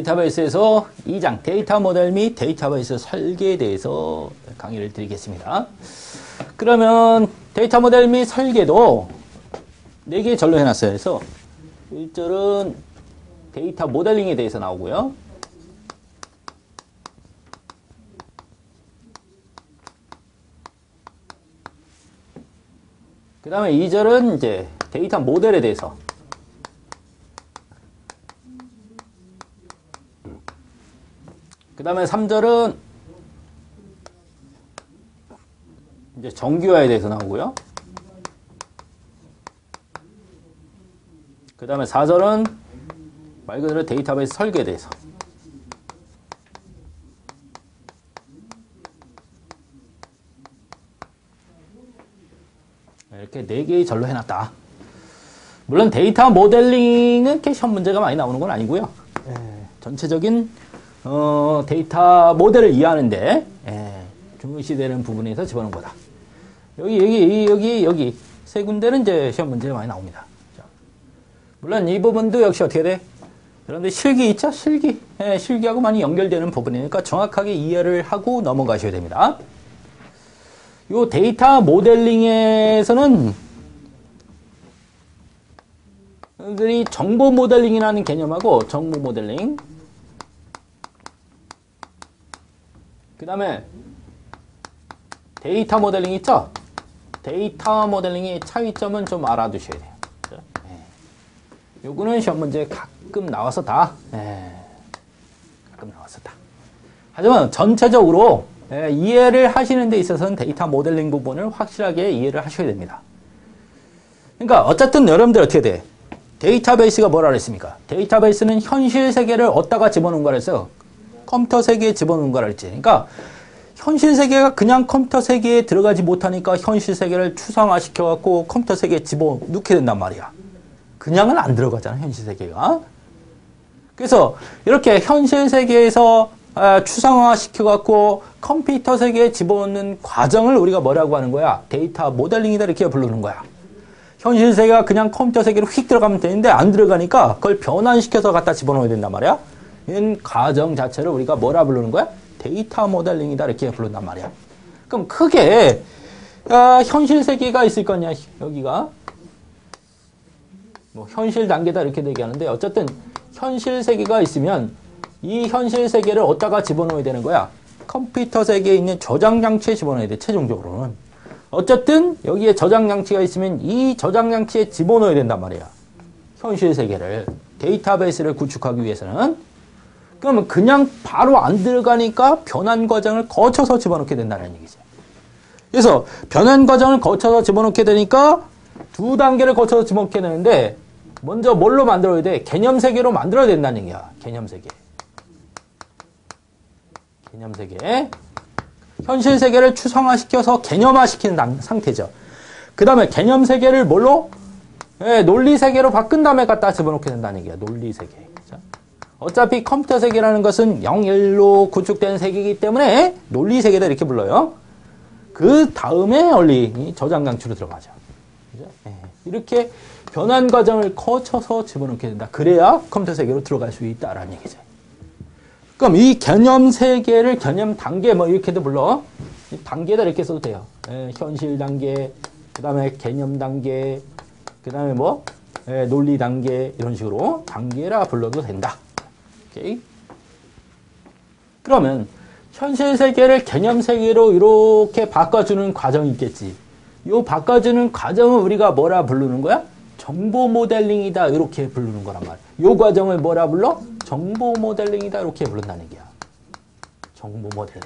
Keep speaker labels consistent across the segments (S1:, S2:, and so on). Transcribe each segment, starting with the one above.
S1: 데이터베이스에서 2장 데이터 모델 및 데이터베이스 설계에 대해서 강의를 드리겠습니다. 그러면 데이터 모델 및 설계도 4개의 절로 해놨어요. 그래서 1절은 데이터 모델링에 대해서 나오고요. 그 다음에 2절은 이제 데이터 모델에 대해서, 그 다음에 3절은 이제 정규화에 대해서 나오고요. 그 다음에 4절은 말 그대로 데이터베이스 설계에 대해서. 이렇게 4개의 절로 해놨다. 물론 데이터 모델링은 이렇게 시험 문제가 많이 나오는 건 아니고요. 전체적인 데이터 모델을 이해하는데 중요시되는 부분에서 집어넣은 거다. 여기 세 군데는 이제 시험 문제가 많이 나옵니다. 자, 물론 이 부분도 역시 어떻게 돼? 여러분들 실기 있죠? 실기. 실기하고 많이 연결되는 부분이니까 정확하게 이해를 하고 넘어가셔야 됩니다. 요 데이터 모델링에서는 여러분들이 정보 모델링이라는 개념하고 정보 모델링, 그 다음에 데이터 모델링 있죠? 데이터 모델링의 차이점은 좀 알아두셔야 돼요. 요거는 시험 문제 가끔 나왔었다. 가끔 나왔었다. 하지만 전체적으로 이해를 하시는 데 있어서는 데이터 모델링 부분을 확실하게 이해를 하셔야 됩니다. 그러니까 어쨌든 여러분들 어떻게 돼? 데이터베이스가 뭐라 그랬습니까? 데이터베이스는 현실 세계를 어디다가 집어넣은 거라 했어요? 컴퓨터 세계에 집어넣은 거라 했지. 그러니까 현실 세계가 그냥 컴퓨터 세계에 들어가지 못하니까 현실 세계를 추상화시켜 갖고 컴퓨터 세계에 집어넣게 된단 말이야. 그냥은 안 들어가잖아, 현실 세계가. 그래서 이렇게 현실 세계에서 추상화시켜 갖고 컴퓨터 세계에 집어넣는 과정을 우리가 뭐라고 하는 거야? 데이터 모델링이다 이렇게 부르는 거야. 현실 세계가 그냥 컴퓨터 세계로 휙 들어가면 되는데 안 들어가니까 그걸 변환시켜서 갖다 집어넣어야 된단 말이야. 이 과정 자체를 우리가 뭐라 부르는 거야? 데이터 모델링이다 이렇게 부른단 말이야. 그럼 크게 현실 세계가 있을 거냐? 여기가 뭐 현실 단계다 이렇게 얘기하는데 어쨌든 현실 세계가 있으면 이 현실 세계를 어디다가 집어넣어야 되는 거야? 컴퓨터 세계에 있는 저장 장치에 집어넣어야 돼. 최종적으로는. 어쨌든 여기에 저장 장치가 있으면 이 저장 장치에 집어넣어야 된단 말이야. 현실 세계를, 데이터베이스를 구축하기 위해서는. 그러면 그냥 바로 안 들어가니까 변환 과정을 거쳐서 집어넣게 된다는 얘기죠. 그래서 변환 과정을 거쳐서 집어넣게 되니까 2단계를 거쳐서 집어넣게 되는데 먼저 뭘로 만들어야 돼? 개념 세계로 만들어야 된다는 얘기야. 개념 세계. 개념 세계. 현실 세계를 추상화시켜서 개념화시키는 상태죠. 그 다음에 개념 세계를 뭘로? 논리 세계로 바꾼 다음에 갖다 집어넣게 된다는 얘기야. 논리 세계. 그렇죠? 어차피 컴퓨터 세계라는 것은 0, 1로 구축된 세계이기 때문에 논리 세계다 이렇게 불러요. 그 다음에 원리 저장 장치로 들어가죠. 그렇죠? 이렇게 변환 과정을 거쳐서 집어넣게 된다. 그래야 컴퓨터 세계로 들어갈 수 있다라는 얘기죠. 그럼 이 개념 세계를 개념 단계 뭐 이렇게도 불러. 단계다 이렇게 써도 돼요. 현실 단계, 그 다음에 개념 단계, 그 다음에 뭐 논리 단계 이런 식으로 단계라 불러도 된다. 오케이. 그러면 현실 세계를 개념 세계로 이렇게 바꿔주는 과정이 있겠지. 이 바꿔주는 과정을 우리가 뭐라 부르는 거야? 정보 모델링이다 이렇게 부르는 거란 말이야. 이 과정을 뭐라 불러? 정보 모델링이다 이렇게 부른다는 얘기야. 정보 모델링.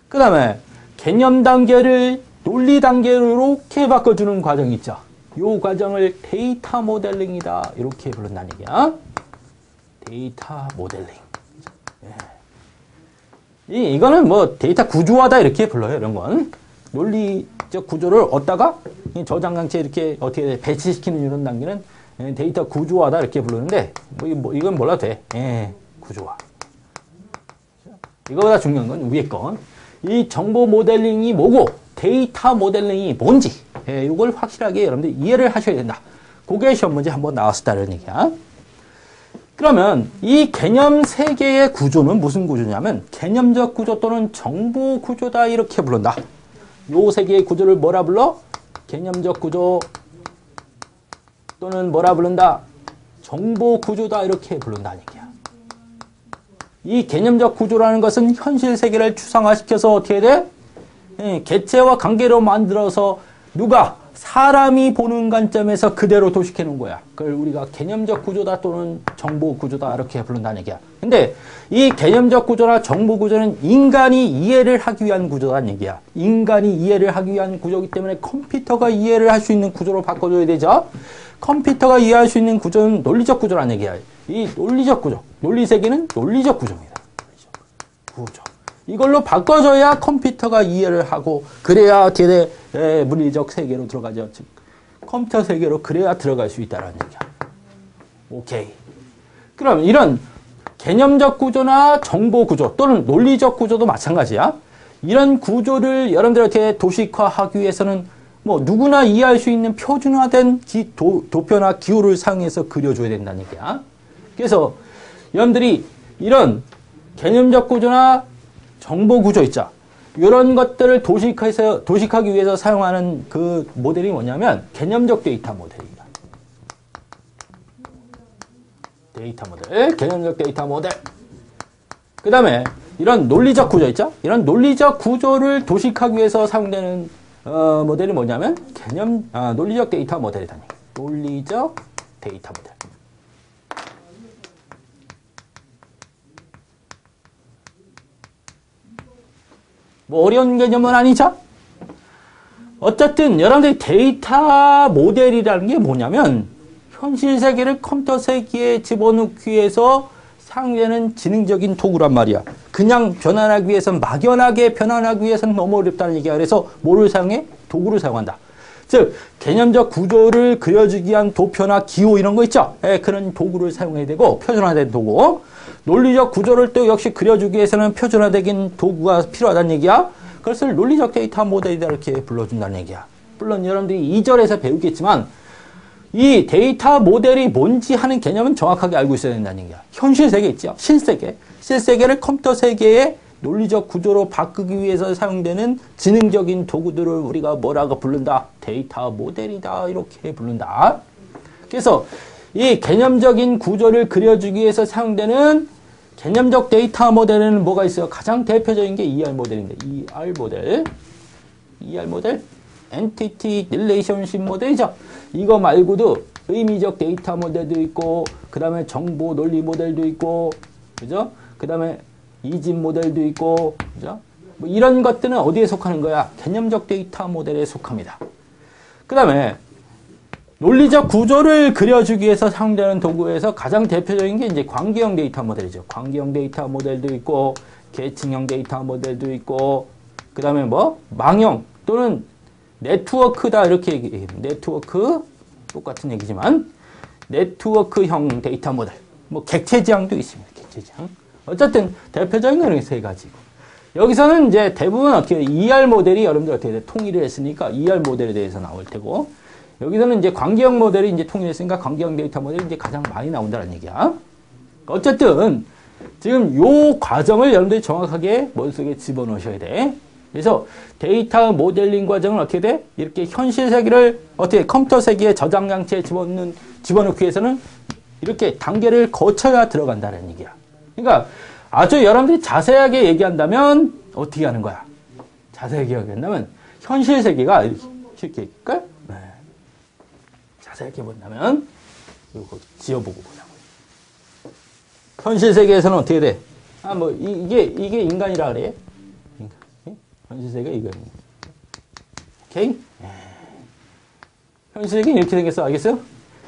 S1: 그 다음에 개념 단계를 논리 단계로 이렇게 바꿔주는 과정이 있죠. 이 과정을 데이터 모델링이다 이렇게 부른다는 얘기야. 데이터 모델링. 이거는 뭐 데이터 구조화다 이렇게 불러요. 이런 건 논리적 구조를 얻다가 저장 장치에 이렇게 어떻게 배치시키는 이런 단계는 데이터 구조화다 이렇게 부르는데 뭐 이건 몰라도 돼. 구조화. 이거보다 중요한 건 위에 건. 이 정보 모델링이 뭐고 데이터 모델링이 뭔지 이걸 확실하게 여러분들 이해를 하셔야 된다. 그게 시험 문제 한번 나왔었다는 얘기야. 그러면 이 개념 세 개의 구조는 무슨 구조냐면 개념적 구조 또는 정보 구조다 이렇게 부른다. 요 세 개의 구조를 뭐라 불러? 개념적 구조 또는 뭐라 부른다? 정보 구조다 이렇게 부른다는 얘기야. 이 개념적 구조라는 것은 현실 세계를 추상화시켜서 어떻게 돼? 개체와 관계로 만들어서 누가? 사람이 보는 관점에서 그대로 도식해 놓은 거야. 그걸 우리가 개념적 구조다 또는 정보 구조다 이렇게 부른다는 얘기야. 근데 이 개념적 구조나 정보 구조는 인간이 이해를 하기 위한 구조라는 얘기야. 인간이 이해를 하기 위한 구조이기 때문에 컴퓨터가 이해를 할 수 있는 구조로 바꿔줘야 되죠. 컴퓨터가 이해할 수 있는 구조는 논리적 구조라는 얘기야. 이 논리적 구조, 논리 세계는 논리적 구조입니다. 구조. 이걸로 바꿔줘야 컴퓨터가 이해를 하고 그래야 어떻게 돼? 물리적 세계로 들어가죠. 즉 컴퓨터 세계로 그래야 들어갈 수 있다는 얘기야. 오케이. 그럼 이런 개념적 구조나 정보 구조 또는 논리적 구조도 마찬가지야. 이런 구조를 여러분들 이렇게 도식화하기 위해서는 뭐 누구나 이해할 수 있는 표준화된 도표나 기호를 사용해서 그려줘야 된다는 얘기야. 그래서 여러분들이 이런 개념적 구조나 정보 구조 있죠. 이런 것들을 도식하기 위해서 사용하는 그 모델이 뭐냐면 개념적 데이터 모델입니다. 데이터 모델, 개념적 데이터 모델. 그 다음에 이런 논리적 구조 있죠. 이런 논리적 구조를 도식하기 위해서 사용되는 모델이 뭐냐면 논리적 데이터 모델이다. 논리적 데이터 모델. 뭐 어려운 개념은 아니죠? 어쨌든 여러분들이 데이터 모델이라는 게 뭐냐면 현실 세계를 컴퓨터 세계에 집어넣기 위해서 사용되는 지능적인 도구란 말이야. 그냥 변환하기 위해서는 막연하게 변환하기 위해서는 너무 어렵다는 얘기야. 그래서 뭐를 사용해? 도구를 사용한다. 즉 개념적 구조를 그려주기 위한 도표나 기호 이런 거 있죠? 그런 도구를 사용해야 되고 표준화된 도구. 논리적 구조를 또 역시 그려주기 위해서는 표준화된 도구가 필요하다는 얘기야. 그것을 논리적 데이터 모델이다 이렇게 불러준다는 얘기야. 물론 여러분들이 2절에서 배우겠지만 이 데이터 모델이 뭔지 하는 개념은 정확하게 알고 있어야 된다는 얘기야. 현실 세계 있죠? 실세계. 실세계를 컴퓨터 세계의 논리적 구조로 바꾸기 위해서 사용되는 지능적인 도구들을 우리가 뭐라고 부른다? 데이터 모델이다 이렇게 부른다. 그래서 이 개념적인 구조를 그려주기 위해서 사용되는 개념적 데이터 모델에는 뭐가 있어요? 가장 대표적인 게 ER 모델인데 ER 모델. ER 모델. Entity Relationship 모델이죠. 이거 말고도 의미적 데이터 모델도 있고 그 다음에 정보 논리 모델도 있고 그죠? 그 다음에 이집 모델도 있고 그죠? 뭐 이런 것들은 어디에 속하는 거야? 개념적 데이터 모델에 속합니다. 그 다음에 논리적 구조를 그려주기 위해서 사용되는 도구에서 가장 대표적인 게 이제 관계형 데이터 모델이죠. 관계형 데이터 모델도 있고, 계층형 데이터 모델도 있고, 그 다음에 뭐, 망형 또는 네트워크다 이렇게 얘기해요. 네트워크, 똑같은 얘기지만, 네트워크형 데이터 모델. 뭐, 객체지향도 있습니다. 객체지향. 어쨌든, 대표적인 거는 세 가지고. 여기서는 이제 대부분 어떻게 ER 모델이 여러분들 어떻게 돼? 통일을 했으니까 ER 모델에 대해서 나올 테고, 여기서는 이제 관계형 모델이 이제 통일했으니까 관계형 데이터 모델이 이제 가장 많이 나온다는 얘기야. 어쨌든 지금 요 과정을 여러분들이 정확하게 머릿속에 집어넣으셔야 돼. 그래서 데이터 모델링 과정은 어떻게 돼? 이렇게 현실 세계를 어떻게 컴퓨터 세계에 저장 장치에 집어넣기 위해서는 이렇게 단계를 거쳐야 들어간다는 얘기야. 그러니까 아주 여러분들이 자세하게 얘기한다면 어떻게 하는 거야? 자세하게 얘기한다면 현실 세계가 이렇게 있을까? 네. 자세하게 본다면 이거 지어보고 보자고. 현실 세계에서는 어떻게 돼? 아, 뭐 이게 인간이라 그래. 인간. 현실 세계 이거. 오케이? 현실 세계는 이렇게 생겼어. 알겠어요?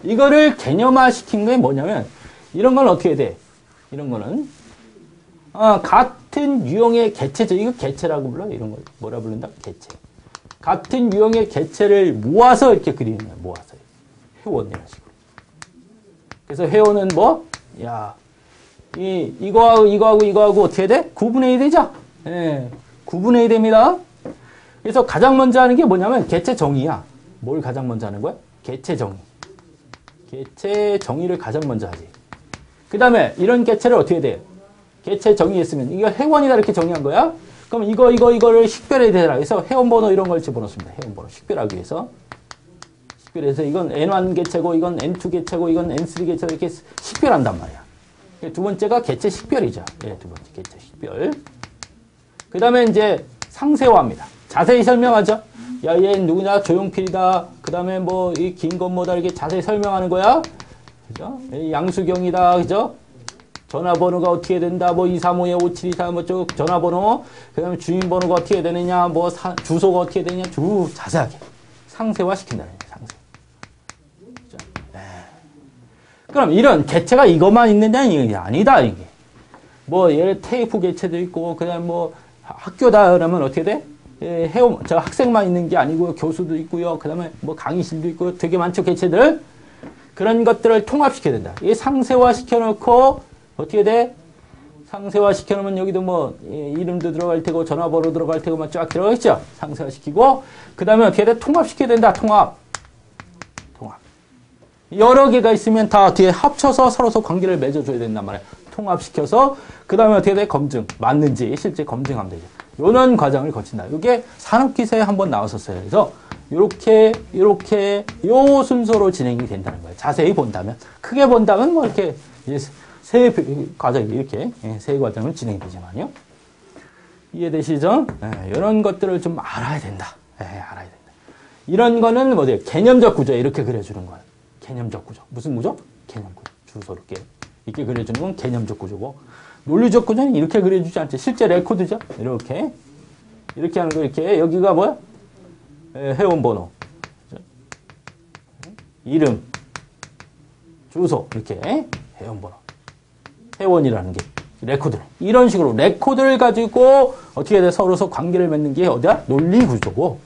S1: 이거를 개념화 시킨 게 뭐냐면 이런 건 어떻게 돼? 이런 거는 같은 유형의 개체죠. 이거 개체라고 불러. 이런 걸 뭐라 부른다? 개체. 같은 유형의 개체를 모아서 이렇게 그리는 거야. 모아서. 회원 이런 식으로. 그래서 회원은 뭐? 야, 이거하고 어떻게 돼? 구분해야 되죠? 예, 구분해야 됩니다. 그래서 가장 먼저 하는 게 뭐냐면 개체 정의야. 뭘 가장 먼저 하는 거야? 개체 정의. 개체 정의를 가장 먼저 하지. 그 다음에 이런 개체를 어떻게 돼요? 개체 정의했으면 이거 회원이다 이렇게 정의한 거야. 그럼 이거를 식별해야 되라. 그래서 회원번호 이런 걸 집어넣습니다. 회원번호 식별하기 위해서. 식별해서 이건 N1 개체고 이건 N2 개체고 이건 N3 개체고 이렇게 식별한단 말이야. 두 번째가 개체 식별이죠. 예, 두 번째 개체 식별. 그 다음에 이제 상세화합니다. 자세히 설명하죠. 야, 얘는 누구냐? 조용필이다. 그 다음에 뭐, 이 긴 건 뭐다. 이렇게 자세히 설명하는 거야. 그죠? 양수경이다. 그죠? 전화번호가 어떻게 된다. 뭐, 235-5724, 뭐, 쭉 전화번호. 그 다음에 주민번호가 어떻게 되느냐. 뭐, 주소가 어떻게 되느냐. 자세하게. 상세화 시킨다는 거예요. 상세. 그죠? 네. 그럼 이런 개체가 이것만 있느냐는 이게 아니다. 이게. 뭐, 예를 테이프 개체도 있고, 그 다음에 뭐, 학교다. 그러면 어떻게 돼? 예, 저 학생만 있는 게 아니고요. 교수도 있고요. 그 다음에 뭐 강의실도 있고 되게 많죠. 개체들. 그런 것들을 통합시켜야 된다. 이 상세화 시켜놓고 어떻게 돼? 상세화 시켜놓으면 여기도 뭐 이름도 들어갈 테고 전화번호 들어갈 테고 막 쫙 들어가겠죠. 상세화 시키고 그 다음에 어떻게 돼? 통합시켜야 된다. 통합. 여러 개가 있으면 다 어떻게 합쳐서 서로서 관계를 맺어줘야 된단 말이야. 통합시켜서 그 다음에 어떻게 돼? 검증. 맞는지 실제 검증하면 되죠. 이런 과정을 거친다. 이게 산업기사에 한번 나왔었어요. 그래서 이렇게 요 순서로 진행이 된다는 거예요. 자세히 본다면. 크게 본다면 뭐 이렇게 세 과정이 이렇게 세 과정을 진행되지만요. 이해되시죠? 이런 것들을 좀 알아야 된다. 알아야 된다. 이런 거는 뭐죠? 개념적 구조 이렇게 그려주는 거예요. 개념적 구조. 무슨 구조? 개념 구조. 주소 이렇게 그려주는 건 개념적 구조고. 논리적 구조는 이렇게 그려주지 않죠. 실제 레코드죠. 이렇게 하는 거 이렇게. 여기가 뭐야? 회원번호, 이름, 주소 이렇게 회원번호, 회원이라는 게 레코드. 이런 식으로 레코드를 가지고 어떻게 돼? 서로서 관계를 맺는 게 어디야? 논리 구조고.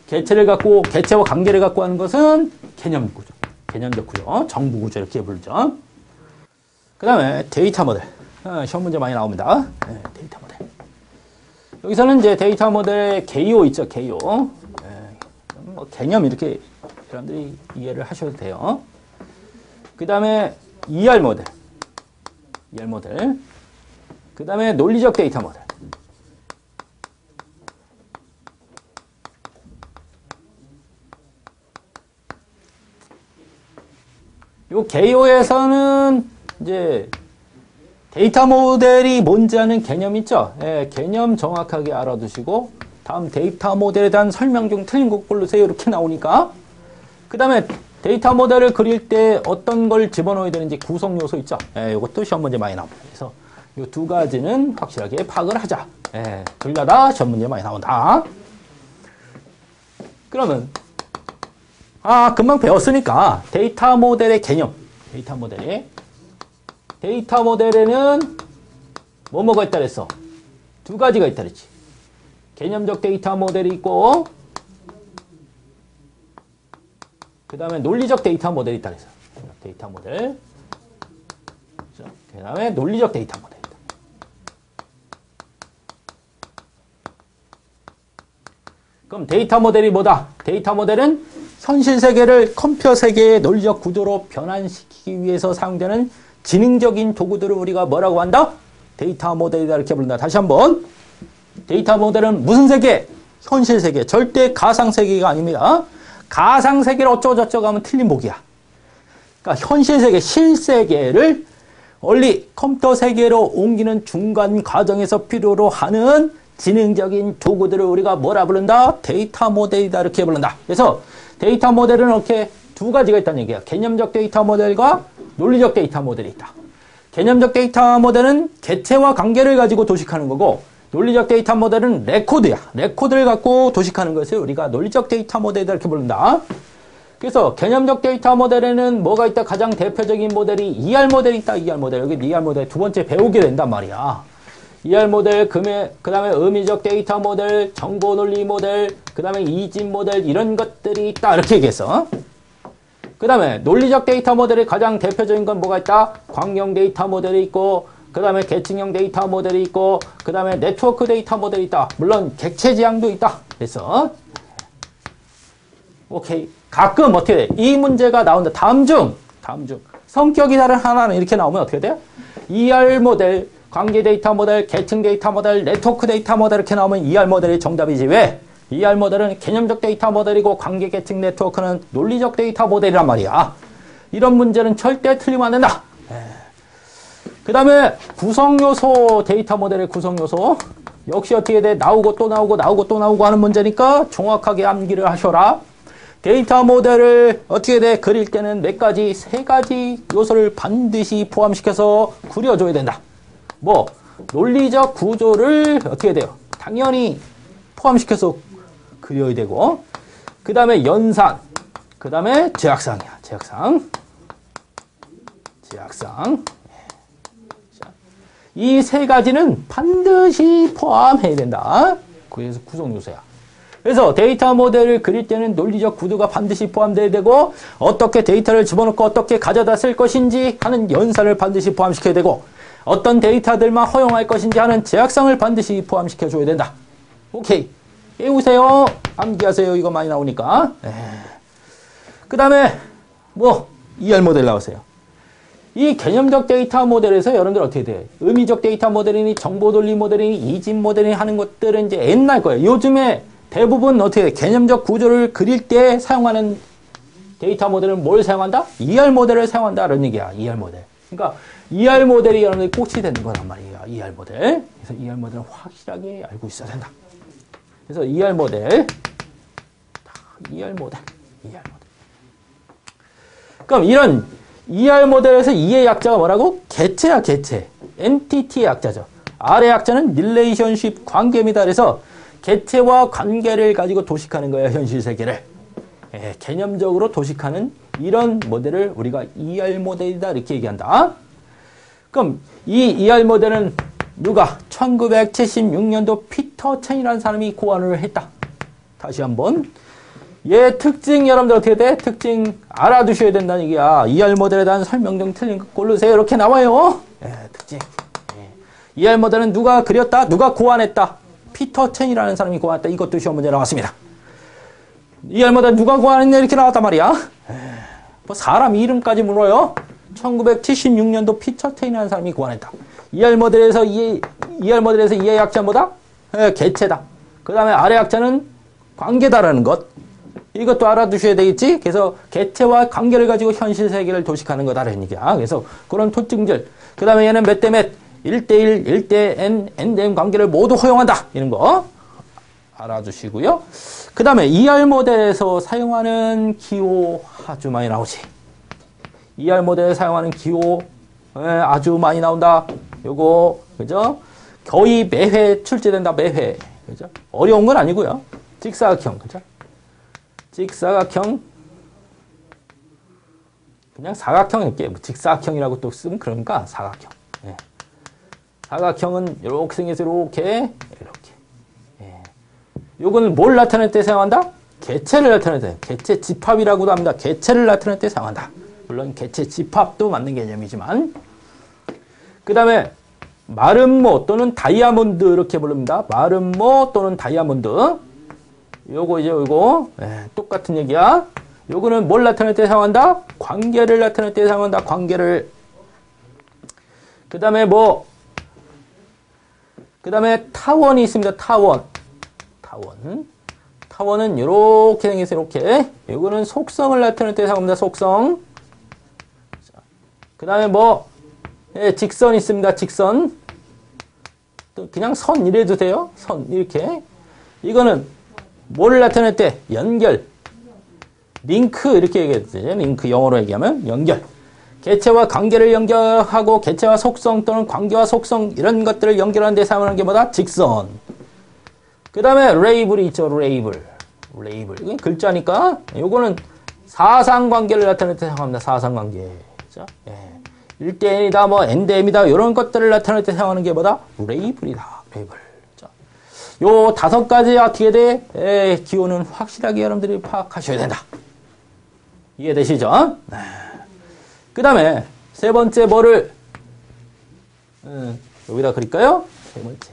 S1: 개체와 관계를 갖고 하는 것은 개념 구조, 개념적 구조, 정부 구조 이렇게 부르죠. 그 다음에 데이터 모델. 시험 문제 많이 나옵니다. 데이터 모델. 여기서는 이제 데이터 모델의 개요 있죠, 개요. 뭐 개념 이렇게 여러분들이 이해를 하셔도 돼요. 그 다음에 ER 모델. 그 다음에 논리적 데이터 모델. 요 개요에서는 이제 데이터 모델이 뭔지 아는 개념 있죠? 개념 정확하게 알아두시고 다음 데이터 모델에 대한 설명 중 틀린 거 고르세요. 이렇게 나오니까 그 다음에 데이터 모델을 그릴 때 어떤 걸 집어넣어야 되는지 구성 요소 있죠? 이것도 시험 문제 많이 나옵니다. 그래서 이 두 가지는 확실하게 파악을 하자. 둘 다 시험 문제 많이 나온다. 그러면 금방 배웠으니까 데이터 모델의 개념. 데이터 모델에는 뭐가 있다 그랬어? 두 가지가 있다 그랬지. 개념적 데이터 모델이 있고 그 다음에 논리적 데이터 모델이 있다 그랬어. 데이터 모델. 그 다음에 논리적 데이터 모델. 그럼 데이터 모델이 뭐다? 데이터 모델은 현실 세계를 컴퓨터 세계의 논리적 구조로 변환시키기 위해서 사용되는 지능적인 도구들을 우리가 뭐라고 한다? 데이터 모델이다 이렇게 부른다. 다시 한번. 데이터 모델은 무슨 세계? 현실 세계. 절대 가상 세계가 아닙니다. 가상 세계를 어쩌고저쩌고 하면 틀린 복이야. 그러니까 현실 세계, 실세계를 원리 컴퓨터 세계로 옮기는 중간 과정에서 필요로 하는 지능적인 도구들을 우리가 뭐라 부른다? 데이터 모델이다 이렇게 부른다. 그래서 데이터 모델은 이렇게 두 가지가 있다는 얘기야. 개념적 데이터 모델과 논리적 데이터 모델이 있다. 개념적 데이터 모델은 개체와 관계를 가지고 도식하는 거고 논리적 데이터 모델은 레코드야. 레코드를 갖고 도식하는 것을 우리가 논리적 데이터 모델이다 이렇게 부른다. 그래서 개념적 데이터 모델에는 뭐가 있다? 가장 대표적인 모델이 ER 모델이 있다. ER 모델. 여기 ER 모델 두 번째 배우게 된단 말이야. ER 모델, 그 다음에 의미적 데이터 모델, 정보 논리 모델, 그 다음에 이진 모델 이런 것들이 있다. 이렇게 얘기했어. 그 다음에 논리적 데이터 모델의 가장 대표적인 건 뭐가 있다? 광형 데이터 모델이 있고 그 다음에 계층형 데이터 모델이 있고 그 다음에 네트워크 데이터 모델이 있다. 물론 객체 지향도 있다. 그래서 오케이. 가끔 어떻게 돼? 이 문제가 나온다. 다음 중 성격이 다른 하나는 이렇게 나오면 어떻게 돼요? ER 모델, 관계 데이터 모델, 계층 데이터 모델, 네트워크 데이터 모델 이렇게 나오면 ER 모델이 정답이지. 왜? ER 모델은 개념적 데이터 모델이고 관계 계층 네트워크는 논리적 데이터 모델이란 말이야. 이런 문제는 절대 틀리면 안 된다. 그 다음에 구성요소 데이터 모델의 구성요소 역시 어떻게 돼? 나오고 또 나오고 나오고 또 나오고 하는 문제니까 정확하게 암기를 하셔라. 데이터 모델을 어떻게 돼? 그릴 때는 몇 가지? 세 가지 요소를 반드시 포함시켜서 그려줘야 된다. 뭐 논리적 구조를 어떻게 돼요? 당연히 포함시켜서 그려야 되고 그 다음에 연산, 그 다음에 제약상이야. 제약상. 이 세 가지는 반드시 포함해야 된다. 그래서 구성 요소야. 그래서 데이터 모델을 그릴 때는 논리적 구도가 반드시 포함돼야 되고 어떻게 데이터를 집어넣고 어떻게 가져다 쓸 것인지 하는 연산을 반드시 포함시켜야 되고 어떤 데이터들만 허용할 것인지 하는 제약상을 반드시 포함시켜줘야 된다. 오케이. 외우세요. 암기하세요. 이거 많이 나오니까. 그 다음에 뭐 ER 모델 나오세요. 이 개념적 데이터 모델에서 여러분들 어떻게 돼? 의미적 데이터 모델이니 정보 논리 모델이니 이집 모델이니 하는 것들은 이제 옛날 거예요. 요즘에 대부분 어떻게 돼? 개념적 구조를 그릴 때 사용하는 데이터 모델은 뭘 사용한다? ER 모델을 사용한다. 이런 얘기야. ER 모델. 그러니까 ER 모델이 여러분들이 꽃이 되는 거란 말이에요. ER 모델. 그래서 ER 모델은 확실하게 알고 있어야 된다. 그래서 ER 모델. 그럼 이런 ER 모델에서 E의 약자가 뭐라고? 개체야, 개체. 엔티티의 약자죠. R의 약자는 릴레이션십, 관계입니다. 그래서 개체와 관계를 가지고 도식하는 거예요. 현실 세계를. 개념적으로 도식하는 이런 모델을 우리가 ER 모델이다. 이렇게 얘기한다. 그럼 이 ER 모델은 누가? 1976년도 피터 첸이라는 사람이 고안을 했다. 다시 한번. 얘 특징 여러분들 어떻게 돼? 특징 알아두셔야 된다는 얘기야. ER 모델에 대한 설명 좀 틀린 거 고르세요. 이렇게 나와요. 특징. ER 모델은 누가 그렸다? 누가 고안했다? 피터 첸이라는 사람이 고안했다. 이것도 시험 문제 나왔습니다. ER 모델 누가 고안했냐? 이렇게 나왔단 말이야. 뭐 사람 이름까지 물어요. 1976년도 피터 첸이라는 사람이 고안했다. ER 모델에서 E의 약자는 뭐다? 개체다. 그 다음에 R의 약자는 관계다라는 것. 이것도 알아두셔야 되겠지? 그래서 개체와 관계를 가지고 현실 세계를 도식하는 거다라는 얘기야. 그래서 그런 특징들. 그 다음에 얘는 몇 대 몇? 1대1, 1대 n, n-m 관계를 모두 허용한다. 이런 거 알아두시고요. 그 다음에 ER 모델에서 사용하는 기호 아주 많이 나오지. ER 모델에 사용하는 기호 아주 많이 나온다. 요거, 그죠? 거의 매회 출제된다. 매회. 그죠? 어려운 건 아니고요. 직사각형. 그죠? 직사각형, 그냥 사각형일게. 뭐 직사각형이라고 또 쓰면 그런가? 사각형. 사각형은 이렇게 생겨서 이렇게. 요거는 뭘 나타낼 때 사용한다? 개체를 나타낼 때. 개체 집합이라고도 합니다. 개체를 나타낼 때 사용한다. 물론 개체 집합도 맞는 개념이지만. 그 다음에 마름모 또는 다이아몬드 이렇게 부릅니다. 마름모 또는 다이아몬드. 요거 이제 요거 똑같은 얘기야. 요거는 뭘 나타낼 때 사용한다? 관계를 나타낼 때 사용한다. 관계를. 그 다음에 그 다음에 타원이 있습니다. 타원은 요렇게 생겨서 이렇게. 요거는 속성을 나타낼 때 사용합니다. 속성. 그 다음에 직선 있습니다. 직선. 또 그냥 선 이래도 돼요. 선 이렇게. 이거는 뭘 나타낼 때? 연결. 링크 이렇게 얘기해도 링크 영어로 얘기하면 연결. 개체와 관계를 연결하고 개체와 속성 또는 관계와 속성 이런 것들을 연결하는 데 사용하는 게 뭐다? 직선. 그 다음에 레이블이 있죠. 레이블. 이건 글자니까 요거는 사상관계를 나타낼 때 사용합니다. 사상관계. 그죠? 1대1이다 n-m이다 이런 것들을 나타낼 때 사용하는 게 뭐다? 레이블이다. 레이블. 요 5가지 어떻게 돼? 기호는 확실하게 여러분들이 파악하셔야 된다. 이해되시죠? 그 다음에 세 번째 뭐를 여기다 그릴까요? 세 번째.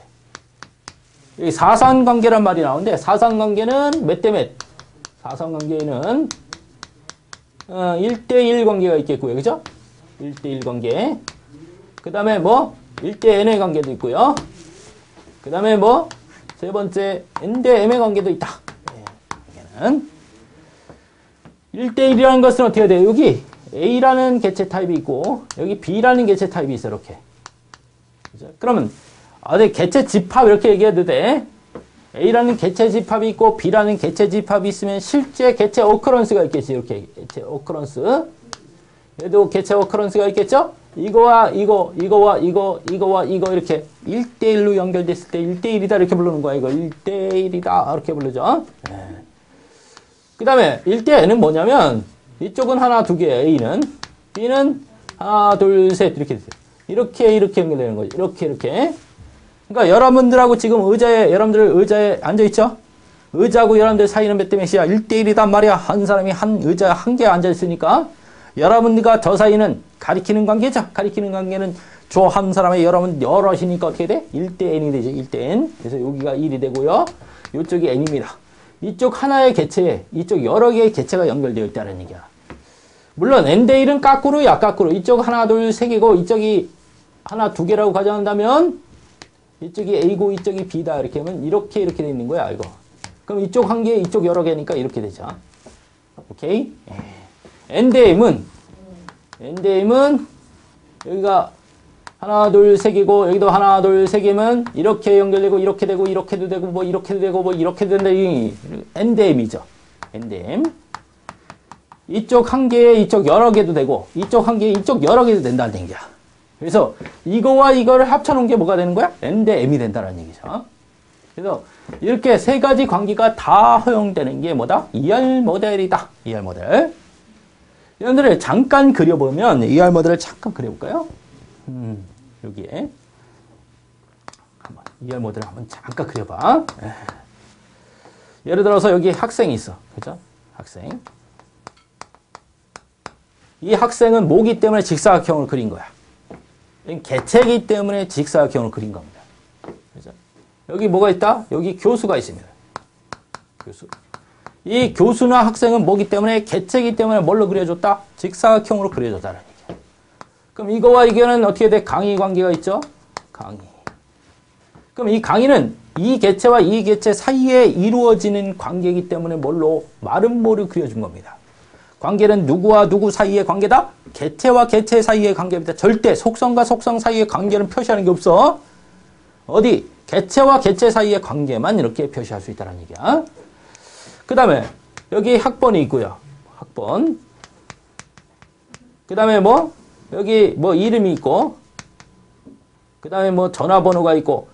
S1: 여기 사상관계란 말이 나오는데 사상관계는 몇 대 몇? 사상관계에는 1대1 관계가 있겠고요. 그죠? 1대1 관계. 그 다음에 뭐 1대 n의 관계도 있고요. 그 다음에 뭐 세 번째 n대 m의 관계도 있다. 여기는 1대1이라는 것은 어떻게 돼요? 여기 A라는 개체 타입이 있고 여기 B라는 개체 타입이 있어. 이렇게. 그죠? 그러면 개체 집합 이렇게 얘기해도 돼. A라는 개체 집합이 있고 B라는 개체 집합이 있으면 실제 개체 어커런스가 있겠지. 이렇게 개체 어커런스. 얘도 개체 어커런스가 있겠죠? 이거와 이거와 이거와 이거 이렇게 1대1로 연결됐을 때 1대1이다 이렇게 부르는 거야. 이거 1대1이다 이렇게 부르죠. 그 다음에 1대 n은 뭐냐면 이쪽은 하나 두 개 A는 B는 하나 둘 셋 이렇게 됐어요. 이렇게 연결되는 거죠. 이렇게 그러니까 여러분들하고 지금 여러분들 의자에 앉아있죠? 의자하고 여러분들 사이는 몇 대 몇이야? 1대1이단 말이야. 한 사람이 한 의자 한 개에 앉아있으니까 여러분들과 저 사이는 가리키는 관계죠. 가리키는 관계는 저 한 사람의 여러분 여럿이니까 어떻게 돼? 1대 n이 되죠. 1대 n. 그래서 여기가 1이 되고요. 이쪽이 n입니다. 이쪽 하나의 개체에 이쪽 여러 개의 개체가 연결되어 있다는 얘기야. 물론 n-1은 까꾸루야. 까꾸루. 이쪽 하나 둘 세 개고 이쪽이 하나 두 개라고 가정한다면 이쪽이 A고 이쪽이 B다 이렇게 하면 이렇게 돼 있는 거야. 이거. 그럼 이쪽 한 개 이쪽 여러 개니까 이렇게 되죠. 오케이? n-m은 여기가 하나 둘 세 개고 여기도 하나 둘 세 개면 이렇게 연결되고 이렇게 되고 이렇게도 되고 뭐 이렇게도 되고 뭐 이렇게도 된다. n-m이죠. n-m. 이쪽 한 개에 이쪽 여러 개도 되고 이쪽 한 개에 이쪽 여러 개도 된다는 얘기야. 그래서 이거와 이거를 합쳐놓은 게 뭐가 되는 거야? n-m이 된다는 얘기죠. 그래서 이렇게 세 가지 관계가 다 허용되는 게 뭐다? ER 모델이다. ER 모델. 여러분들 잠깐 그려보면 ER 모델을 잠깐 그려볼까요? 여기에 한번 ER 모델을 한번 잠깐 그려봐. 예를 들어서 여기 학생이 있어. 그죠? 학생. 이 학생은 뭐기 때문에 직사각형을 그린 거야. 개체이기 때문에 직사각형을 그린 겁니다. 그죠? 여기 뭐가 있다? 여기 교수가 있습니다. 교수. 이 교수나 학생은 뭐기 때문에 개체이기 때문에 뭘로 그려줬다? 직사각형으로 그려줬다는 얘기야. 그럼 이거와 이거는 어떻게 돼? 강의 관계가 있죠? 강의. 그럼 이 강의는 이 개체와 이 개체 사이에 이루어지는 관계이기 때문에 뭘로? 마름모를 그려준 겁니다. 관계는 누구와 누구 사이의 관계다? 개체와 개체 사이의 관계입니다. 절대 속성과 속성 사이의 관계는 표시하는 게 없어. 어디? 개체와 개체 사이의 관계만 이렇게 표시할 수 있다는 얘기야. 그 다음에 여기 학번이 있고요. 학번. 그 다음에 뭐 여기 뭐 이름이 있고 그 다음에 뭐 전화번호가 있고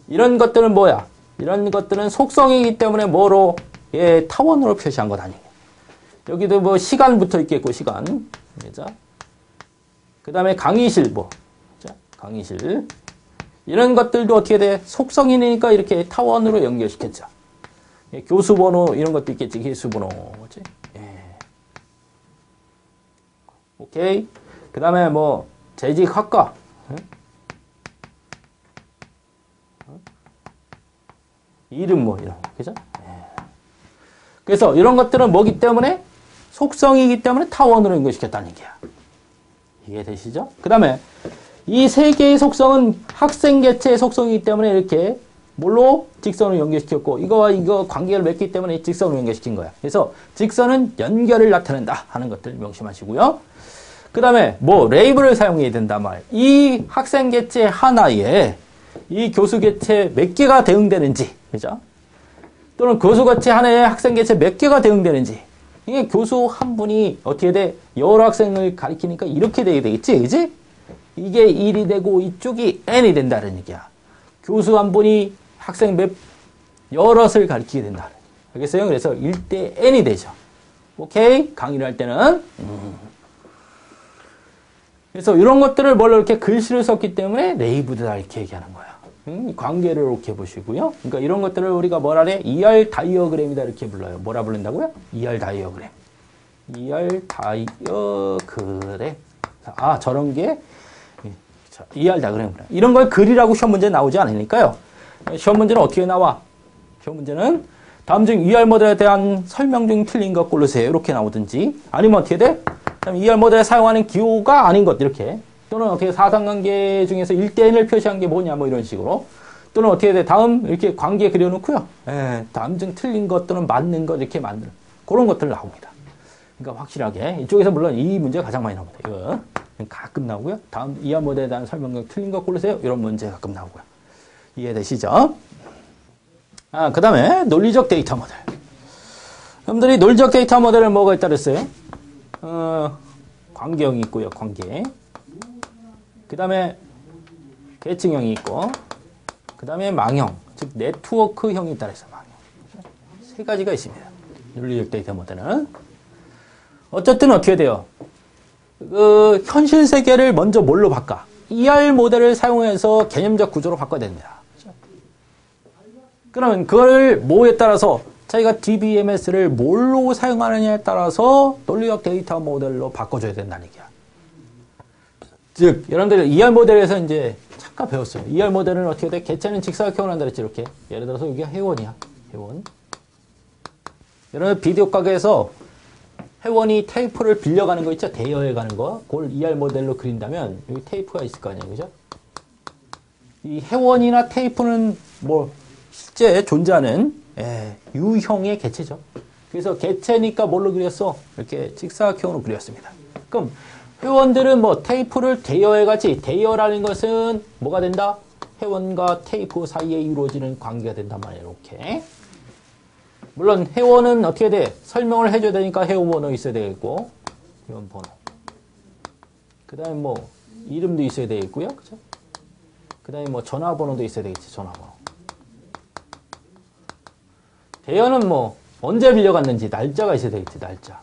S1: 이런 것들은 뭐야? 이런 것들은 속성이기 때문에 뭐로? 예, 타원으로 표시한 것 아니에요. 여기도 뭐 시간 붙어 있겠고 시간. 그죠? 그 다음에 강의실 뭐. 그죠? 강의실. 이런 것들도 어떻게 돼? 속성이니까 이렇게 타원으로 연결시켰죠. 예, 교수 번호 이런 것도 있겠지. 교수 번호. 뭐지? 예. 오케이. 그 다음에 뭐 재직학과. 이름 뭐 이런 거. 그죠? 예. 그래서 이런 것들은 뭐기 때문에? 속성이기 때문에 타원으로 연결시켰다는 얘기야. 이해되시죠? 그 다음에 이 세 개의 속성은 학생 개체의 속성이기 때문에 이렇게 뭘로? 직선으로 연결시켰고 이거와 이거 관계를 맺기 때문에 직선으로 연결시킨 거야. 그래서 직선은 연결을 나타낸다 하는 것들 명심하시고요. 그 다음에 뭐 레이블을 사용해야 된다 말. 이 학생 개체 하나에 이 교수 개체 몇 개가 대응되는지, 그죠? 또는 교수 개체 하나에 학생 개체 몇 개가 대응되는지. 이게 교수 한 분이 어떻게 돼? 여러 학생을 가리키니까 이렇게 돼야 되겠지, 그지? 이게 1이 되고 이쪽이 n이 된다는 얘기야. 교수 한 분이 학생 여럿을 가리키게 된다. 알겠어요? 그래서 1대 n이 되죠. 오케이? 강의를 할 때는. 그래서 이런 것들을 뭘로 이렇게 글씨를 썼기 때문에 레이블이다 이렇게 얘기하는 거야. 관계를 이렇게 보시고요. 그러니까 이런 것들을 우리가 뭐라 해? ER 다이어그램이다 이렇게 불러요. 뭐라 부른다고요? ER 다이어그램. ER 다이어그램. 아, 저런 게 ER 다이어그램. 이런 걸 글이라고 시험 문제 나오지 않으니까요. 시험 문제는 어떻게 나와? 시험 문제는 다음 중 ER 모델에 대한 설명 중 틀린 것 고르세요. 이렇게 나오든지 아니면 어떻게 돼? 그다음에 ER 모델에 사용하는 기호가 아닌 것 이렇게 또는 어떻게 사상관계 중에서 1대1을 표시한 게 뭐냐 뭐 이런 식으로 또는 어떻게 돼 다음 이렇게 관계 그려놓고요. 다음 중 틀린 것 또는 맞는 것 이렇게 만드는 그런 것들 나옵니다. 그러니까 확실하게 이쪽에서 물론 이 문제가 가장 많이 나옵니다. 이거 가끔 나오고요. 다음 ER 모델에 대한 설명력 틀린 것 고르세요. 이런 문제 가끔 나오고요. 이해되시죠? 그 다음에 논리적 데이터 모델. 여러분들이 논리적 데이터 모델은 뭐가 있다 그랬어요? 관계형이 있고요. 관계. 그 다음에 계층형이 있고 그 다음에 망형, 즉 네트워크형이 있다 그랬어요. 망형. 세 가지가 있습니다. 논리적 데이터 모델은. 어쨌든 어떻게 돼요? 현실 세계를 먼저 뭘로 바꿔? ER 모델을 사용해서 개념적 구조로 바꿔야 됩니다. 그러면 그걸 뭐에 따라서 자기가 DBMS를 뭘로 사용하느냐에 따라서 논리적 데이터 모델로 바꿔줘야 된다는 얘기야. 즉, 여러분들 ER 모델에서 이제 잠깐 배웠어요. ER 모델은 어떻게 돼? 개체는 직사각형을 한다 그랬지, 이렇게. 예를 들어서 여기가 회원이야. 회원. 여러분 비디오 가게에서 회원이 테이프를 빌려가는 거 있죠? 대여해 가는 거. 그걸 ER 모델로 그린다면 여기 테이프가 있을 거 아니에요. 그죠? 이 회원이나 테이프는 뭐 실제 존재하는 유형의 개체죠. 그래서 개체니까 뭘로 그렸어? 이렇게 직사각형으로 그렸습니다. 그럼 회원들은 뭐 테이프를 대여해 가지. 대여라는 것은 뭐가 된다? 회원과 테이프 사이에 이루어지는 관계가 된단 말이에요. 이렇게. 물론 회원은 어떻게 돼? 설명을 해줘야 되니까 회원 번호 있어야 되겠고 회원 번호. 그 다음에 뭐 이름도 있어야 되겠고요. 그죠? 그 다음에 뭐 전화번호도 있어야 되겠지. 전화번호. 대여는 뭐 언제 빌려갔는지 날짜가 있어야 되겠지. 날짜.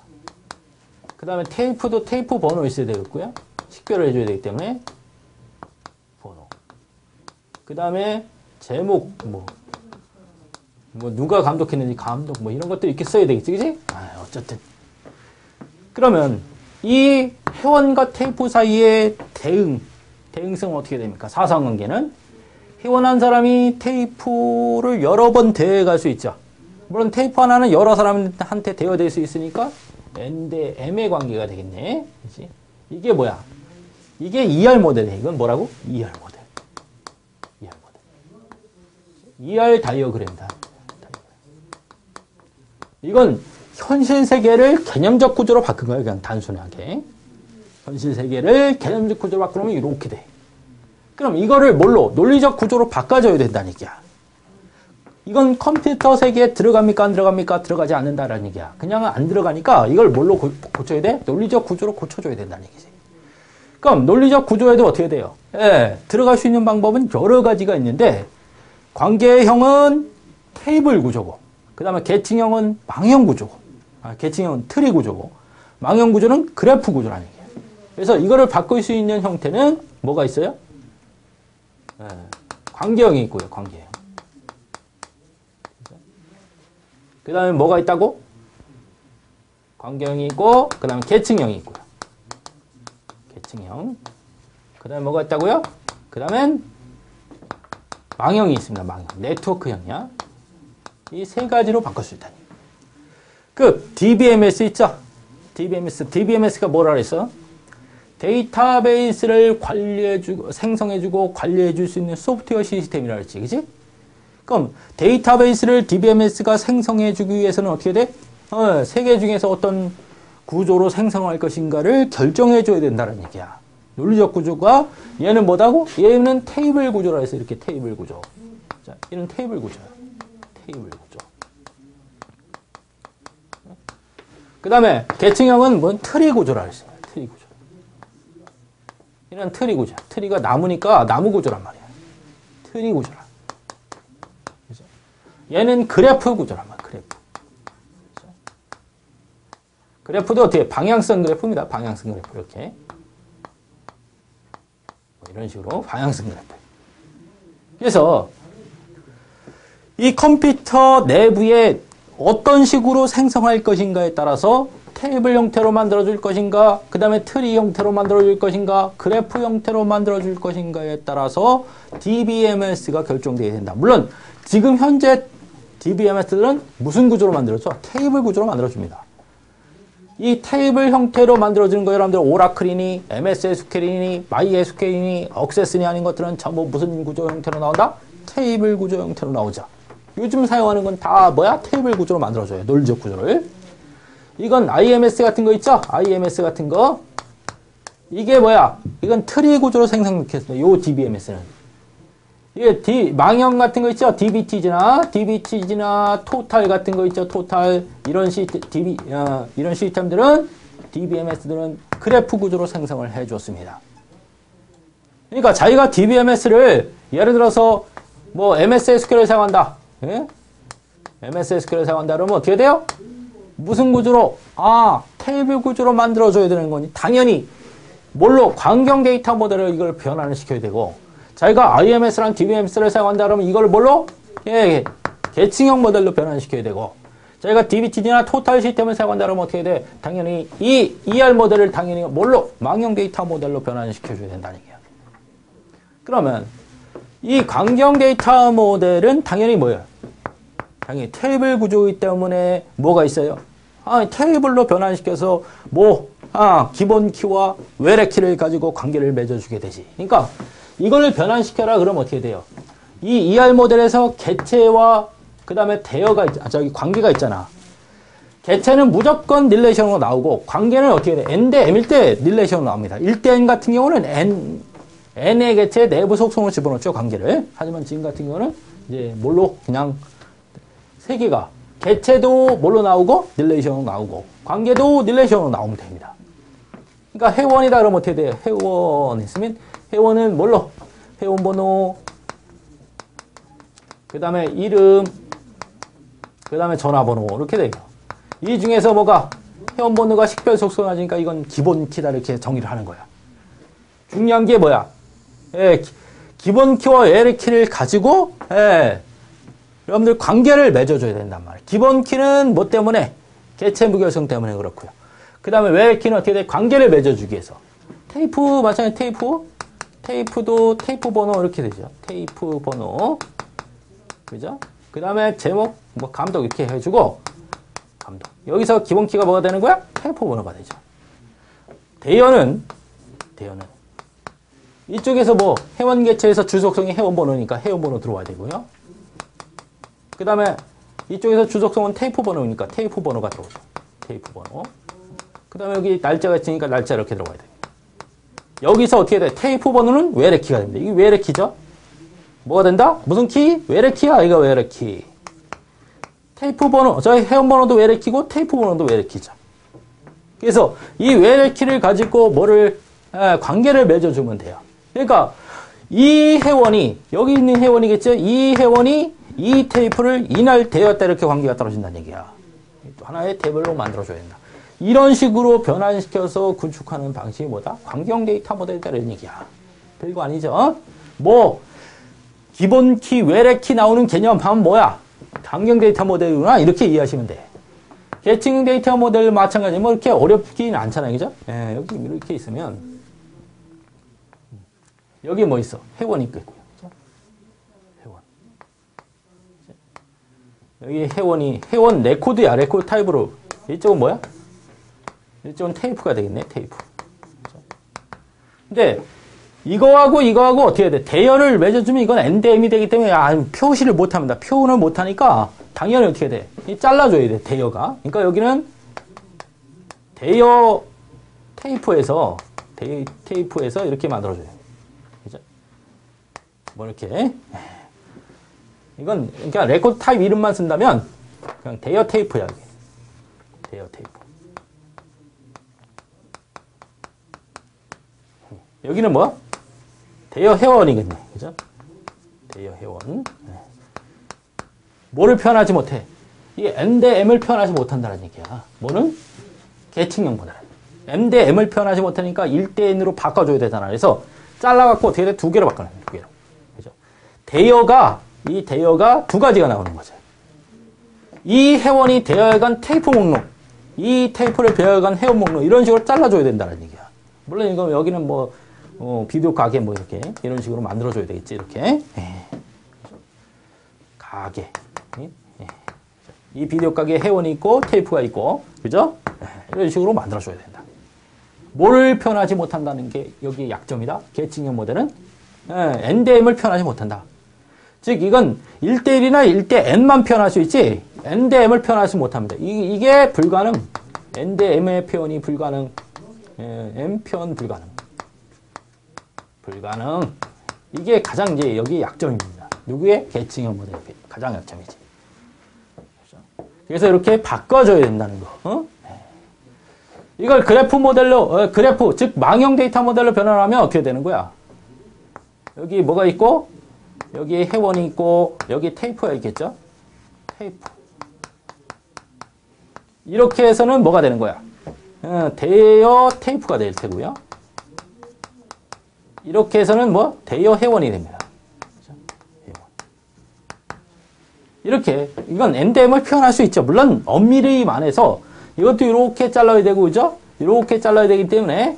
S1: 그 다음에 테이프도 테이프 번호 있어야 되겠고요. 식별을 해줘야 되기 때문에 번호. 그 다음에 제목 뭐 누가 감독했는지 감독 뭐 이런 것도 이렇게 써야 되겠지, 그지? 어쨌든 그러면 이 회원과 테이프 사이의 대응성은 어떻게 됩니까? 사상관계는 회원 한 사람이 테이프를 여러 번 대여할 수 있죠. 물론 테이프 하나는 여러 사람한테 대여될 수 있으니까 N대 M의 관계가 되겠네, 그렇지? 이게 뭐야? 이게 ER 모델이에요. 이건 뭐라고? ER 모델. ER 다이어그램이다. 이건 현실 세계를 개념적 구조로 바꾼 거예요. 그냥 단순하게. 현실 세계를 개념적 구조로 바꾸면 이렇게 돼. 그럼 이거를 뭘로? 논리적 구조로 바꿔줘야 된다는 얘기야. 이건 컴퓨터 세계에 들어갑니까? 안 들어갑니까? 들어가지 않는다라는 얘기야. 그냥 안 들어가니까 이걸 뭘로 고쳐야 돼? 논리적 구조로 고쳐줘야 된다는 얘기지. 그럼 논리적 구조에도 어떻게 돼요? 들어갈 수 있는 방법은 여러 가지가 있는데 관계형은 테이블 구조고 그 다음에 계층형은 망형 구조고, 계층형은 트리 구조고, 망형 구조는 그래프 구조라는 얘기예요. 그래서 이거를 바꿀 수 있는 형태는 뭐가 있어요? 관계형이 있고요, 관계형. 그 다음에 뭐가 있다고? 관계형이 있고, 그 다음에 계층형이 있고요. 계층형. 그 다음에 뭐가 있다고요? 그 다음엔 망형이 있습니다, 망형. 네트워크형이야. 이 세 가지로 바꿀 수 있다니. 그 DBMS 있죠? DBMS가 뭐라 그랬어? 데이터베이스를 관리해주고 생성해주고 관리해줄 수 있는 소프트웨어 시스템이라 그랬지, 그지? 그럼 데이터베이스를 DBMS가 생성해주기 위해서는 어떻게 돼? 세계 중에서 어떤 구조로 생성할 것인가를 결정해줘야 된다는 얘기야. 논리적 구조가 얘는 뭐다고? 얘는 테이블 구조라 해서 이렇게 테이블 구조. 자, 얘는 테이블 구조야. 테이블 구조. 그 다음에 계층형은 뭔 트리 구조라 했습니다. 트리 구조. 이런 트리 구조. 트리가 나무니까 나무 구조란 말이야. 트리 구조라. 그죠? 얘는 그래프 구조란 말이야. 그래프. 그죠? 그래프도 어떻게 방향성 그래프입니다. 방향성 그래프 이렇게. 뭐 이런 식으로 방향성 그래프. 그래서 이 컴퓨터 내부에 어떤 식으로 생성할 것인가에 따라서 테이블 형태로 만들어줄 것인가, 그 다음에 트리 형태로 만들어줄 것인가, 그래프 형태로 만들어줄 것인가에 따라서 DBMS가 결정되어야 된다. 물론 지금 현재 DBMS들은 무슨 구조로 만들어져? 테이블 구조로 만들어줍니다. 이 테이블 형태로 만들어지는 거 여러분들 오라클이니 MS SQL이니 MySQL이니 억세스니 아닌 것들은 전부 무슨 구조 형태로 나온다? 테이블 구조 형태로 나오죠. 요즘 사용하는 건 다 뭐야? 테이블 구조로 만들어줘요. 논리적 구조를. 이건 IMS 같은 거 있죠? IMS 같은 거. 이게 뭐야? 이건 트리 구조로 생성됐습니다. 요 DBMS는. 이게 망형 같은 거 있죠? DBTG나 토탈 같은 거 있죠? 토탈 이런 이런 시스템들은 DBMS들은 그래프 구조로 생성을 해줬습니다. 그러니까 자기가 DBMS를 예를 들어서 뭐 MS SQL을 사용한다. 예? MS SQL을 사용한다 그러면 어떻게 돼요? 무슨 구조로? 테이블 구조로 만들어줘야 되는 거니 당연히 뭘로? 광경 데이터 모델을 이걸 변환을 시켜야 되고 자기가 IMS랑 DBMS를 사용한다 그러면 이걸 뭘로? 계층형 모델로 변환시켜야 되고 자기가 DBTD나 토탈 시스템을 사용한다 그러면 어떻게 돼? 당연히 이 ER 모델을 당연히 뭘로? 망형 데이터 모델로 변환시켜줘야 된다는 얘기야. 그러면 이 광경 데이터 모델은 당연히 뭐예요? 당연히 테이블 구조이기 때문에 뭐가 있어요? 테이블로 변환시켜서 기본 키와 외래 키를 가지고 관계를 맺어주게 되지. 그러니까 이걸 변환시켜라 그러면 어떻게 돼요? 이 ER 모델에서 개체와 그 다음에 관계가 있잖아. 개체는 무조건 릴레이션으로 나오고 관계는 어떻게 돼? N 대 M일 때 릴레이션으로 나옵니다. 1대 N 같은 경우는 N의 개체 내부 속성으로 집어넣죠, 관계를. 하지만 지금 같은 경우는 이제 뭘로 그냥 세 개가 개체도 뭘로 나오고 릴레이션으로 나오고 관계도 릴레이션으로 나오면 됩니다. 그러니까 회원이다 그러면 어떻게 돼요? 회원 있으면 회원은 뭘로? 회원 번호, 그 다음에 이름, 그 다음에 전화번호 이렇게 돼요. 이 중에서 뭐가? 회원 번호가 식별 속성을 가지니까 이건 기본 키다 이렇게 정의를 하는 거야. 중요한 게 뭐야? 기본 키와 외래 키를 가지고 여러분들 관계를 맺어줘야 된단 말이에요. 기본 키는 뭐 때문에? 개체 무결성 때문에 그렇고요. 그 다음에 외래 키는 어떻게 돼? 관계를 맺어주기 위해서. 테이프 마찬가지 테이프도 테이프 번호 이렇게 되죠. 테이프 번호. 그죠? 그 다음에 제목, 감독 이렇게 해주고, 감독. 여기서 기본 키가 뭐가 되는 거야? 테이프 번호가 되죠. 대여는 이쪽에서 회원 개체에서 주속성이 회원 번호니까 회원 번호 들어와야 되고요. 그 다음에 이쪽에서 주속성은 테이프 번호니까 테이프 번호가 들어오죠. 테이프 번호. 그 다음에 여기 날짜가 있으니까 날짜 이렇게 들어가야 돼요. 여기서 어떻게 돼? 테이프 번호는 외래 키가 됩니다. 이게 외래 키죠? 뭐가 된다? 무슨 키? 외래 키야. 이거 외래 키. 테이프 번호, 저희 회원 번호도 외래 키고 테이프 번호도 외래 키죠. 그래서 이 외래 키를 가지고 관계를 맺어주면 돼요. 그러니까 이 회원이, 여기 있는 회원이겠죠? 이 회원이 이 테이프를 이날 대여했다 이렇게 관계가 떨어진다는 얘기야. 또 하나의 테이블로 만들어줘야 된다. 이런 식으로 변환시켜서 구축하는 방식이 뭐다? 광경 데이터 모델이다 이런 얘기야. 별거 아니죠? 기본 키, 외래 키 나오는 개념 하면 뭐야? 광경 데이터 모델이구나 이렇게 이해하시면 돼. 계층 데이터 모델 마찬가지 이렇게 어렵긴 않잖아요. 그죠? 여기 이렇게 있으면 여기 뭐 있어? 회원이 있고요. 그죠? 회원. 여기 회원 레코드야. 레코드 타입으로. 이쪽은 뭐야? 이쪽은 테이프가 되겠네. 테이프. 그죠? 근데 이거하고 어떻게 해야 돼? 대여를 맺어주면 이건 NDM이 되기 때문에 표시를 못합니다. 표현을 못하니까 당연히 어떻게 돼? 잘라줘야 돼. 대여가. 그러니까 여기는 대여 테이프에서 이렇게 만들어줘요. 그죠? 이렇게. 이건 그러니까 레코드 타입 이름만 쓴다면 그냥 대여 테이프야. 이게. 대여 테이프. 여기는 뭐야? 대여 회원이겠네. 그죠? 대여 회원. 뭐를 표현하지 못해? 이 M 대 M을 표현하지 못한다는 얘기야. 뭐는? 계층형 모델. M 대 M을 표현하지 못하니까 1대 N으로 바꿔줘야 되잖아. 그래서 잘라갖고 어떻게 돼? 두 개로 바꿔놔요. 두 개로. 그죠? 이 대여가 두 가지가 나오는 거죠. 이 회원이 대여간 테이프 목록, 이 테이프를 대여간 회원 목록, 이런 식으로 잘라줘야 된다는 얘기야. 물론 이거 여기는 비디오 가게 이렇게 이런 식으로 만들어줘야 되겠지. 이렇게 가게 이 비디오 가게 회원이 있고 테이프가 있고 그죠? 이런 식으로 만들어줘야 된다. 뭐를 표현하지 못한다는 게 여기 약점이다. 계층형 모델은 NDM을 표현하지 못한다. 즉 이건 1대1이나 1대-N만 표현할 수 있지 NDM을 표현하지 못합니다. 이게 불가능. NDM의 표현이 불가능. M 표현 불가능. 불가능. 이게 가장 이제 여기 약점입니다. 누구의? 계층형 모델의 가장 약점이지. 그래서 이렇게 바꿔줘야 된다는 거. 이걸 그래프 모델로, 그래프, 즉 망형 데이터 모델로 변환하면 어떻게 되는 거야? 여기 뭐가 있고, 여기 회원이 있고, 여기 테이프가 있겠죠? 테이프. 이렇게 해서는 뭐가 되는 거야? 대여 테이프가 될 테고요. 이렇게 해서는 뭐? 대여 회원이 됩니다. 이렇게, 이건 NDM을 표현할 수 있죠. 물론, 엄밀히 말해서, 이것도 이렇게 잘라야 되고, 그죠? 이렇게 잘라야 되기 때문에,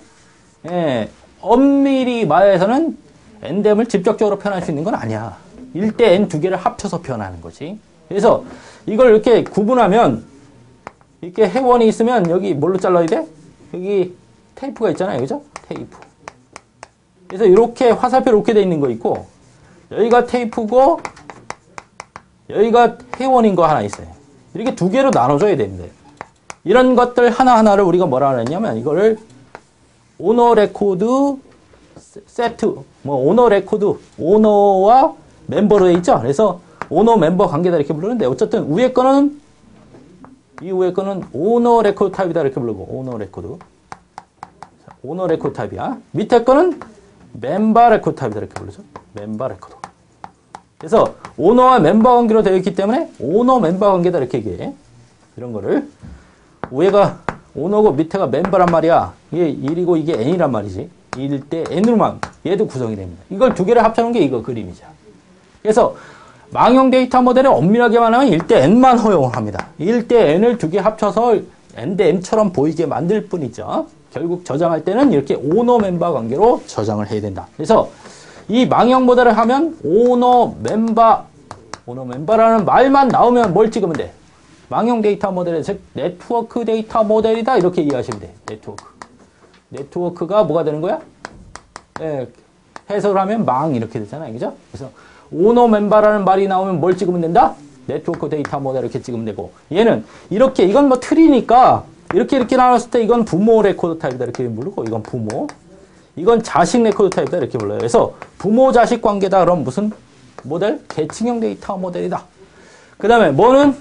S1: 엄밀히 말해서는 NDM을 직접적으로 표현할 수 있는 건 아니야. 1대-N 두 개를 합쳐서 표현하는 거지. 그래서 이걸 이렇게 구분하면, 이렇게 회원이 있으면 여기 뭘로 잘라야 돼? 여기 테이프가 있잖아요. 그죠? 테이프. 그래서 이렇게 화살표 이렇게 돼 있는 거 있고, 여기가 테이프고, 여기가 회원인 거 하나 있어요. 이렇게 두 개로 나눠줘야 됩니다. 이런 것들 하나하나를 우리가 뭐라 그랬냐면 이거를 오너 레코드 세트, 뭐 오너 레코드, 오너와 멤버로 돼 있죠. 그래서 오너 멤버 관계다 이렇게 부르는데 어쨌든 위에 거는 이 위에 거는 오너 레코드 타입이다 이렇게 부르고 오너 레코드. 오너 레코드 타입이야. 밑에 거는 멤버 레코드 타입이다 이렇게 부르죠. 멤버 레코드. 그래서 오너와 멤버 관계로 되어 있기 때문에 오너 멤버 관계다 이렇게 얘기해. 이런 거를 위에가 오너고 밑에가 멤버란 말이야. 이게 1이고 이게 n이란 말이지. 1일 때 n으로만 얘도 구성이 됩니다. 이걸 두 개를 합쳐놓은 게 이거 그림이죠. 그래서 망형 데이터 모델을 엄밀하게만 하면 1대 n만 허용을 합니다. 1대 n을 두 개 합쳐서 n 대 m처럼 보이게 만들 뿐이죠. 결국 저장할 때는 이렇게 오너 멤버 관계로 저장을 해야 된다. 그래서 이 망형 모델을 하면 오너 멤버라는 말만 나오면 뭘 찍으면 돼? 망형 데이터 모델은 즉 네트워크 데이터 모델이다 이렇게 이해하시면 돼. 네트워크가 뭐가 되는 거야? 해석을 하면 망 이렇게 되잖아요. 그죠? 그래서 오너 멤버라는 말이 나오면 뭘 찍으면 된다? 네트워크 데이터 모델 이렇게 찍으면 되고 얘는 이렇게 이건 뭐 틀이니까 이렇게 나눴을 때 이건 부모 레코드 타입이다 이렇게 부르고 이건 부모 이건 자식 레코드 타입이다 이렇게 불러요. 그래서 부모 자식 관계다 그럼 무슨 모델? 계층형 데이터 모델이다. 그 다음에 뭐는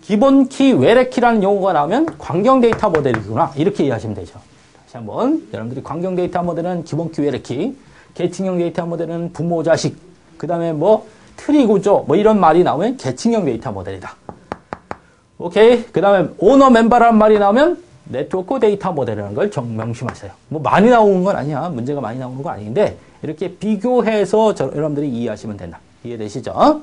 S1: 기본 키, 외래 키라는 용어가 나오면 광경 데이터 모델이구나 이렇게 이해하시면 되죠. 다시 한번 여러분들이 광경 데이터 모델은 기본 키, 외래 키, 계층형 데이터 모델은 부모 자식, 그 다음에 뭐 트리 구조 뭐 이런 말이 나오면 계층형 데이터 모델이다. 오케이. 그 다음에 오너 멤버라는 말이 나오면 네트워크 데이터 모델이라는 걸 명심하세요. 뭐 많이 나오는 건 아니야. 문제가 많이 나오는 건 아닌데 이렇게 비교해서 여러분들이 이해하시면 된다. 이해되시죠?